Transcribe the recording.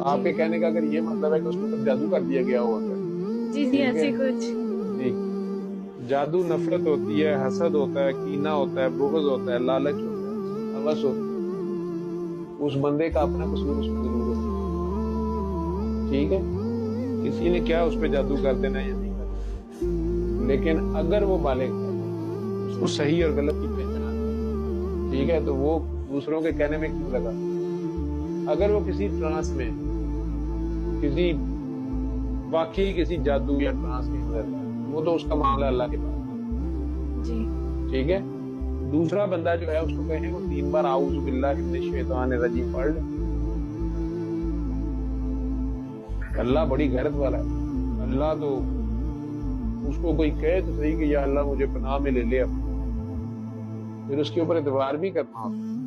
آپ کے کہنے کا اگر یہ مطلب ہے کہ اس کے اوپر جادو کر دیا گیا ہوا ہے، جی ٹھیک ہے ایسے کچھ. جی، جادو نفرت ہوتی ہے، حسد ہوتا ہے، کینہ ہوتا ہے، بغض ہوتا ہے، لالچ ہوتا ہے، ہوس ہوتی ہے. اس بندے کا اپنا قصور اس میں ضرور ہوتا ہے، ٹھیک ہے. کسی نے کیا اس پہ جادو کر دینا یا نہیں کر دینا، لیکن اگر وہ بالغ ہے، اس کو صحیح اور غلط کی پہچان ہے، ٹھیک ہے، تو وہ دوسروں کے کہنے میں کیوں لگا. اگر وہ کسی ٹرانس میں کسی واقعی کسی جادو یا ٹرانس کے اندر ہے، وہ تو اس کا معاملہ اللہ کے پاس، جی ٹھیک ہے. دوسرا بندہ جو ہے اس کو کہیں وہ 3 بار اعوذ باللہ من الشیطان الرجیم پڑھ لے. اللہ بڑی غیرت والا ہے. اللہ تو اس کو کوئی کہے تو صحیح کہ یا اللہ مجھے پناہ میں لے لے، پھر اس کے اوپر اعتبار بھی کرنا ہوتا ہے.